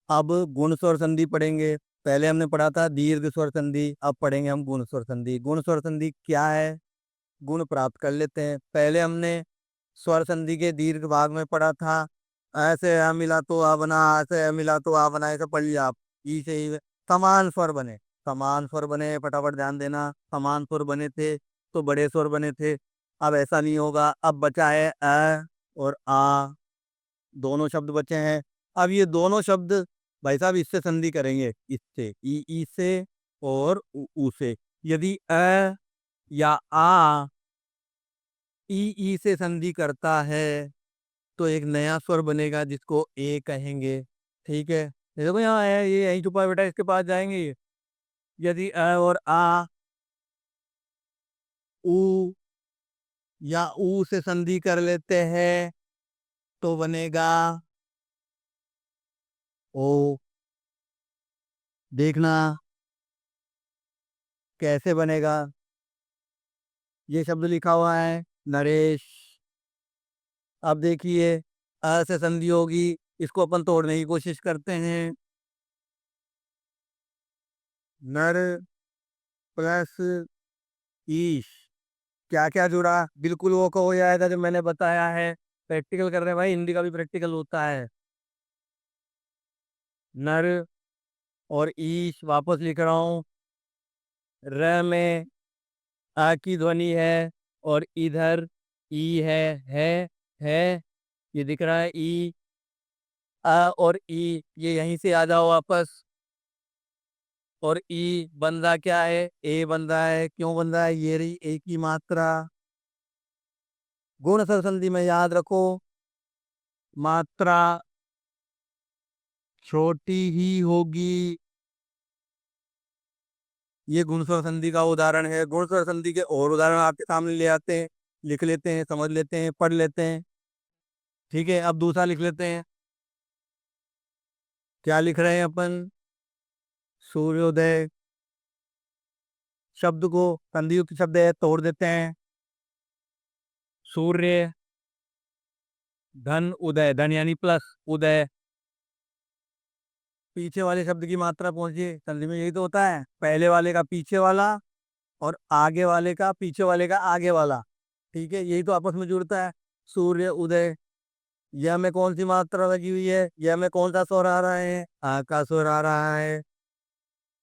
अब गुण स्वर संधि पढ़ेंगे। पहले हमने पढ़ा था दीर्घ स्वर संधि, अब पढ़ेंगे हम गुण स्वर संधि। गुण स्वर संधि क्या है, गुण प्राप्त कर लेते हैं। पहले हमने स्वर संधि के दीर्घ भाग में पढ़ा था, ऐसे आ मिला तो आ बना, ऐसे आ मिला तो आ बना, ऐसे पढ़ लिया आप। ई से ई समान स्वर बने, समान स्वर बने, फटाफट ध्यान देना। समान स्वर बने थे तो बड़े स्वर बने थे। अब ऐसा नहीं होगा, अब बचा है अ और आ, दोनों शब्द बचे हैं। अब ये दोनों शब्द भाई साहब इससे संधि करेंगे, इससे ई से और ऊ से। यदि अ या आ ई से संधि करता है तो एक नया स्वर बनेगा जिसको ए कहेंगे। ठीक है, ये देखो यहाँ है, ये यहीं छुपा है बेटा, इसके पास जाएंगे ये। यदि अ और आ ऊ या ऊ से संधि कर लेते हैं तो बनेगा ओ। देखना कैसे बनेगा। ये शब्द लिखा हुआ है नरेश। अब देखिए अ से संधि होगी, इसको अपन तोड़ने की कोशिश करते हैं। नर प्लस ईश, क्या क्या जुड़ा, बिल्कुल वो को हो जाएगा जो मैंने बताया है। प्रैक्टिकल कर रहे हैं भाई, हिंदी का भी प्रैक्टिकल होता है। नर और ईश वापस लिख रहा हूँ। र में आ की ध्वनि है और इधर ई है। ये दिख रहा है ई। आ और ई ये यहीं से आ जाओ वापस। और ई बन रहा क्या है, ए बन रहा है। क्यों बन रहा है, ये रही ए की मात्रा। गुण स्वर संधि में याद रखो, मात्रा छोटी ही होगी। ये गुण स्वर संधि का उदाहरण है। गुण स्वर संधि के और उदाहरण आपके सामने ले आते हैं, लिख लेते हैं, समझ लेते हैं, पढ़ लेते हैं। ठीक है, अब दूसरा लिख लेते हैं। क्या लिख रहे हैं अपन, सूर्योदय शब्द को संधि युक्त शब्द है, तोड़ देते हैं। सूर्य धन उदय, धन यानी प्लस, उदय पीछे वाले शब्द की मात्रा पहुंचिए। संधि में यही तो होता है, पहले वाले का पीछे वाला और आगे वाले का पीछे वाले का आगे वाला। ठीक है, यही तो आपस में जुड़ता है। सूर्य उदय, यह में कौन सी मात्रा लगी हुई है, यह में कौन सा स्वर आ रहा है, आ का स्वर आ रहा है।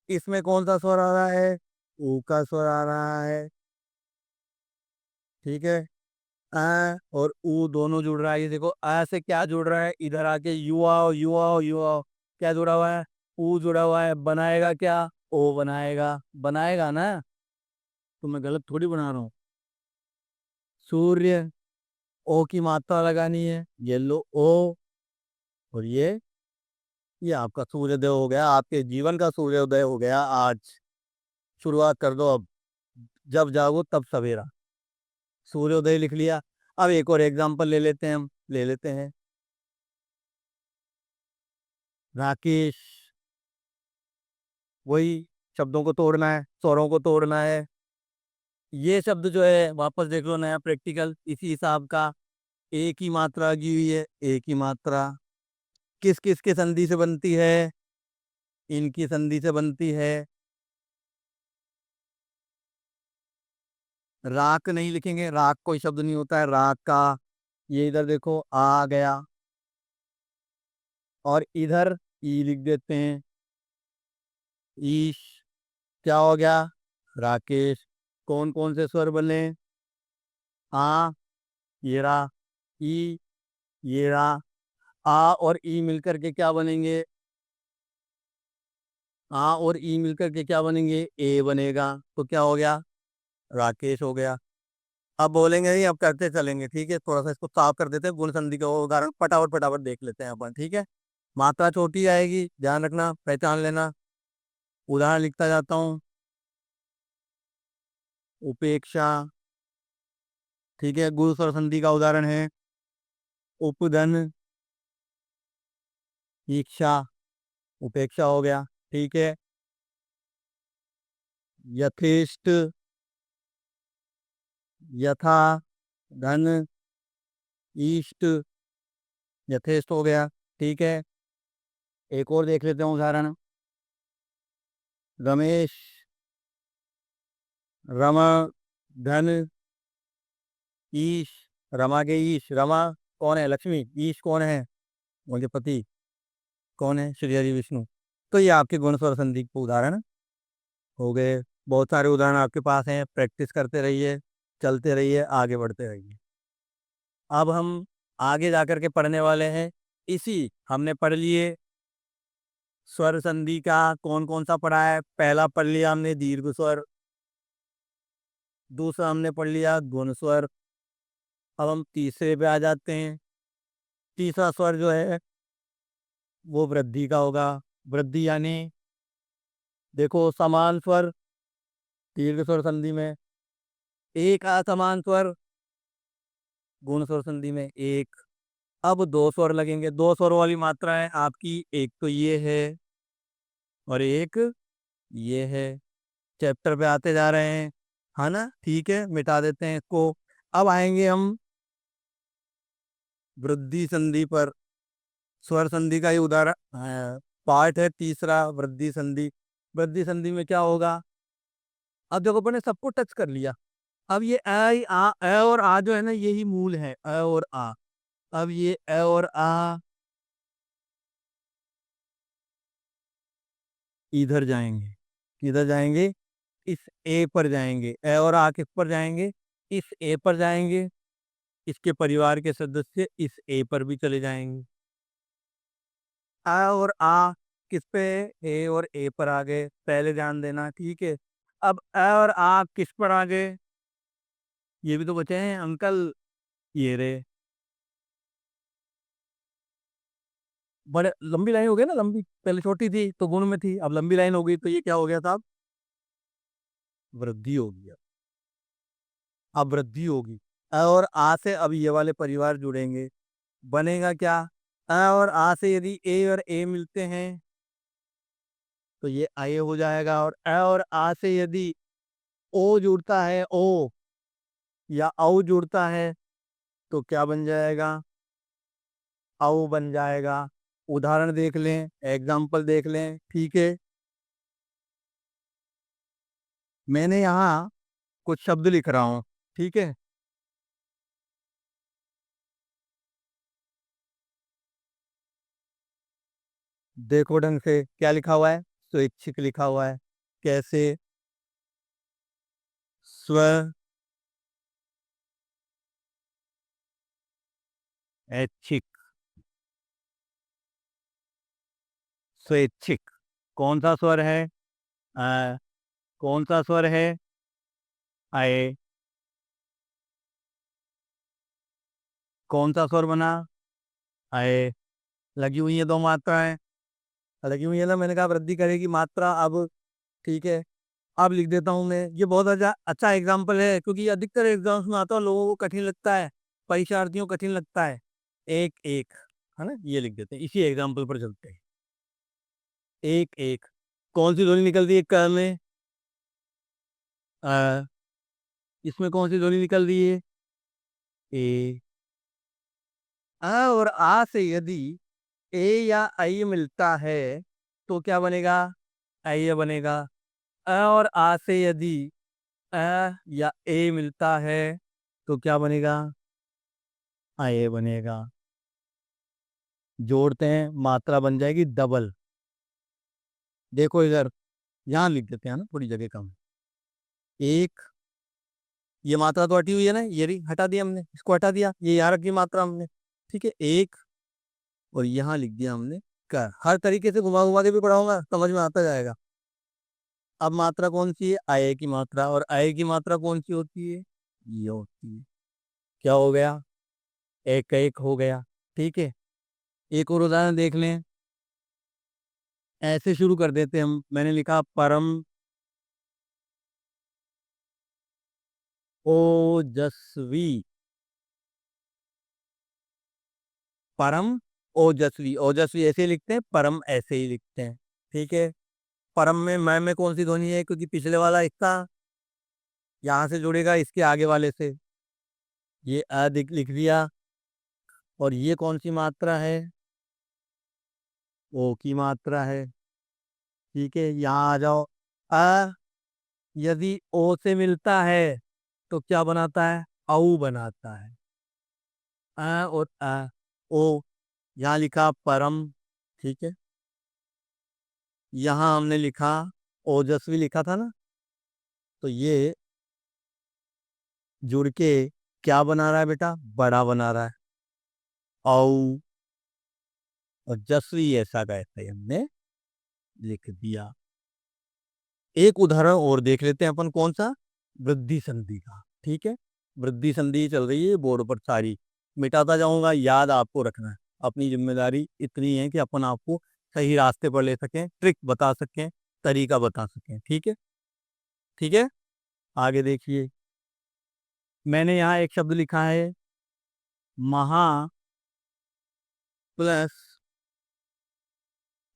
इसमें कौन सा स्वर आ रहा है, ऊ का स्वर आ रहा है। ठीक है, आ और ऊ दोनों जुड़ रहा है। ये देखो आ से क्या जुड़ रहा है, इधर आके यू आओ यू आओ यू आओ, क्या जुड़ा हुआ है, ऊ जुड़ा हुआ है। बनाएगा क्या, ओ बनाएगा, बनाएगा ना, तो मैं गलत थोड़ी बना रहा हूँ। सूर्य, ओ की मात्रा लगानी है, ये लो ओ। और ये आपका सूर्योदय हो गया, आपके जीवन का सूर्योदय हो गया आज। शुरुआत कर दो अब, जब जागो तब सवेरा। सूर्योदय लिख लिया। अब एक और एग्जांपल ले लेते हैं, हम ले लेते हैं। राकेश, वही शब्दों को तोड़ना है, स्वरों को तोड़ना है। ये शब्द जो है वापस देख लो, नया प्रैक्टिकल इसी हिसाब का। एक ही मात्रा लगी हुई है, एक ही मात्रा। किस किस की संधि से बनती है, इनकी संधि से बनती है। राक नहीं लिखेंगे, राक कोई शब्द नहीं होता है राक का। ये इधर देखो आ गया, और इधर ई लिख देते हैं। ईश, क्या हो गया, राकेश। कौन कौन से स्वर बने, आ ये रहा, ई ये रहा। आ और ई मिलकर के क्या बनेंगे, आ और ई मिलकर के क्या बनेंगे, ए बनेगा। तो क्या हो गया, राकेश हो गया। अब बोलेंगे नहीं, अब करते चलेंगे। ठीक है, थोड़ा सा इसको साफ कर देते हैं। गुण संधि का वो उदाहरण फटाफट फटाफट देख लेते हैं अपन। ठीक है, मात्रा छोटी आएगी, ध्यान रखना, पहचान लेना। उदाहरण लिखता जाता हूँ। उपेक्षा, ठीक है, गुरु स्वर संधि का उदाहरण है। उपधन, ईक्षा, उपेक्षा हो गया। ठीक है, यथेष्ट, यथा धन ईष्ट, यथेष्ट हो गया। ठीक है, एक और देख लेते हैं उदाहरण। रमेश, रमा, धन, ईश। रमा के ईश, रमा कौन है? लक्ष्मी। ईश कौन है? उनके पति। कौन है? श्री हरि विष्णु। तो ये आपके गुण स्वर संधि के उदाहरण हो गए। बहुत सारे उदाहरण आपके पास हैं, प्रैक्टिस करते रहिए, चलते रहिए, आगे बढ़ते रहिए। अब हम आगे जाकर के पढ़ने वाले हैं। इसी हमने पढ़ लिए स्वर संधि का कौन कौन सा पढ़ा है। पहला पढ़ लिया हमने दीर्घ स्वर, दूसरा हमने पढ़ लिया गुण स्वर। अब हम तीसरे पे आ जाते हैं। तीसरा स्वर जो है वो वृद्धि का होगा। वृद्धि यानी देखो, समान स्वर दीर्घ स्वर संधि में, एक असमान स्वर गुण स्वर संधि में एक। अब दो स्वर लगेंगे। दो स्वर वाली मात्रा है आपकी, एक तो ये है और एक ये है। चैप्टर पे आते जा रहे हैं, है ना? ठीक है, मिटा देते हैं इसको। अब आएंगे हम वृद्धि संधि पर। स्वर संधि का ही उदाहरण पार्ट है तीसरा, वृद्धि संधि। वृद्धि संधि में क्या होगा? अब देखो, अपने सबको टच कर लिया। अब ये अ और आ जो है ना, यही मूल है, अ और आ। अब ये अ और आ इधर जाएंगे। किधर जाएंगे? इस ए पर जाएंगे। अ और आ किस पर जाएंगे? इस ए पर जाएंगे। इसके परिवार के सदस्य इस ए पर भी चले जाएंगे। आ और आ किस पे? ए और ए पर आ गए, पहले ध्यान देना, ठीक है। अब अ और आ किस पर आ गए? ये भी तो बचे हैं अंकल, ये रे। बड़े लंबी लाइन हो गई ना, लंबी। पहले छोटी थी तो गुण में थी, अब लंबी लाइन हो गई तो ये क्या हो गया था? अब वृद्धि हो गया। अब वृद्धि होगी। अ और आ से अब ये वाले परिवार जुड़ेंगे। बनेगा क्या? अ और आ से यदि ए और ए मिलते हैं तो ये आए हो जाएगा। और अ और आ से यदि ओ जुड़ता है, ओ या औ जुड़ता है तो क्या बन जाएगा? औ बन जाएगा। उदाहरण देख लें, एग्जाम्पल देख लें, ठीक है। मैंने यहाँ कुछ शब्द लिख रहा हूँ, ठीक है। देखो ढंग से क्या लिखा हुआ है? स्वैच्छिक लिखा हुआ है। कैसे? स्व ऐच्छिक। स्वैच्छिक कौन सा स्वर है? अ, कौन सा स्वर है? आए। कौन सा स्वर बना? आए। लगी हुई है दो मात्राएं, लगी हुई है ना। मैंने कहा वृद्धि करेगी मात्रा। अब ठीक है, अब लिख देता हूँ मैं। ये बहुत अच्छा अच्छा एग्जाम्पल है, क्योंकि अधिकतर एग्जाम्स में आता है, लोगों को कठिन लगता है, परीक्षार्थियों को कठिन लगता है। एक एक, है ना? ये लिख देते हैं, इसी एग्जाम्पल पर चलते हैं। एक एक कौन सी ध्वनि निकल रही है क में? अ, इसमें कौन सी ध्वनि निकल रही है? ए। अ और आ से यदि ए या आई मिलता है तो क्या बनेगा? आइए बनेगा। अ और आ से यदि अ या ए मिलता है तो क्या बनेगा? आए बनेगा। जोड़ते हैं, मात्रा बन जाएगी डबल। देखो इधर, यहाँ लिख देते हैं ना, थोड़ी जगह कम है। एक, ये मात्रा तो हटी हुई है ना, ये रही, हटा दिया हमने, इसको हटा दिया, ये यहाँ रखी मात्रा हमने, ठीक है। एक, और यहाँ लिख दिया हमने कर। हर तरीके से घुमा घुमा के भी पढ़ाऊंगा, समझ में आता जाएगा। अब मात्रा कौन सी है? आए की मात्रा। और आए की मात्रा कौन सी होती है? ये होती है। क्या हो गया? एक एक हो गया, ठीक है। एक और उदाहरण देख लें। ऐसे शुरू कर देते हैं हम। मैंने लिखा परम ओजस्वी। परम ओजस्वी, ओजस्वी ऐसे ही लिखते हैं, परम ऐसे ही लिखते हैं, ठीक है। परम में मैं कौन सी ध्वनि है? क्योंकि पिछले वाला इसका यहाँ से जुड़ेगा इसके आगे वाले से, ये लिख दिया। और ये कौन सी मात्रा है? ओ की मात्रा है। ठीक है, यहाँ आ जाओ। अ यदि ओ से मिलता है तो क्या बनाता है? औ बनाता है। और ओ, यहाँ लिखा परम। ठीक है, यहाँ हमने लिखा ओजस्वी लिखा था ना, तो ये जुड़ के क्या बना रहा है बेटा? बड़ा बना रहा है। औ और जस्वी ऐसा का ऐसा ही हमने लिख दिया। एक उदाहरण और देख लेते हैं अपन, कौन सा? वृद्धि संधि का। ठीक है, वृद्धि संधि चल रही है बोर्ड पर सारी, मिटाता जाऊंगा, याद आपको रखना है। अपनी जिम्मेदारी इतनी है कि अपन आपको सही रास्ते पर ले सकें, ट्रिक बता सकें, तरीका बता सकें। ठीक है, ठीक है, आगे देखिए। मैंने यहाँ एक शब्द लिखा है, महा प्लस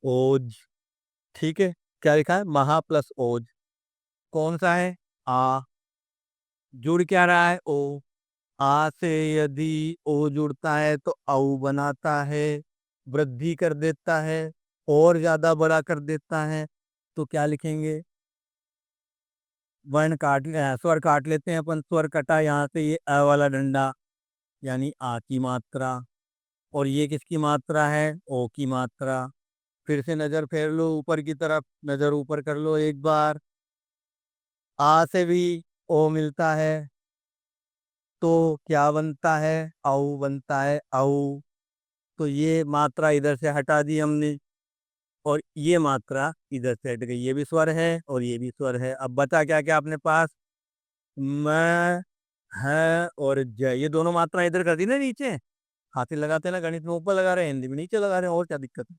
ओज। ठीक है, क्या लिखा है? महा प्लस ओज। कौन सा है? आ। जुड़ क्या रहा है? ओ। आ से यदि ओ जुड़ता है तो औ बनाता है, वृद्धि कर देता है, और ज्यादा बड़ा कर देता है। तो क्या लिखेंगे? वर्ण काट स्वर काट लेते हैं अपन। स्वर कटा यहाँ से, ये अ वाला डंडा यानी आ की मात्रा, और ये किसकी मात्रा है? ओ की मात्रा। फिर से नजर फेर लो ऊपर की तरफ, नजर ऊपर कर लो एक बार। आ से भी ओ मिलता है तो क्या बनता है? औ बनता है। औ, तो ये मात्रा इधर से हटा दी हमने, और ये मात्रा इधर से हट गई। ये भी स्वर है और ये भी स्वर है। अब बचा क्या क्या अपने पास? म, है और ज। ये दोनों मात्रा इधर कर दी ना नीचे। हाथी लगाते हैं ना गणित में, ऊपर लगा रहे हैं, हिंदी में नीचे लगा रहे हैं, और क्या दिक्कत है?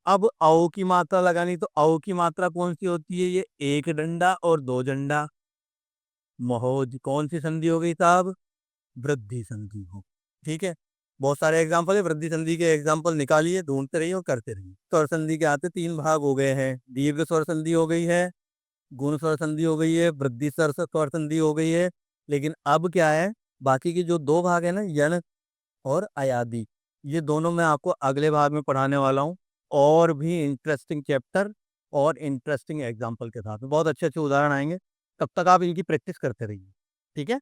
अब औ की मात्रा लगानी, तो औ की मात्रा कौन सी होती है? ये एक डंडा और दो डंडा। महोज। कौन सी संधि हो गई साहब? वृद्धि संधि हो। ठीक है, बहुत सारे एग्जाम्पल है, वृद्धि संधि के एग्जाम्पल निकालिए, ढूंढते रहिए और करते रहिए। स्वर संधि के आते तीन भाग हो गए हैं। दीर्घ स्वर संधि हो गई है, गुण स्वर संधि हो गई है, वृद्धि स्वर संधि हो गई है। लेकिन अब क्या है? बाकी के जो दो भाग है ना, यण और अयादि, ये दोनों मैं आपको अगले भाग में पढ़ाने वाला हूँ, और भी इंटरेस्टिंग चैप्टर और इंटरेस्टिंग एग्जाम्पल के साथ में बहुत अच्छे अच्छे उदाहरण आएंगे। तब तक आप इनकी प्रैक्टिस करते रहिए। ठीक है।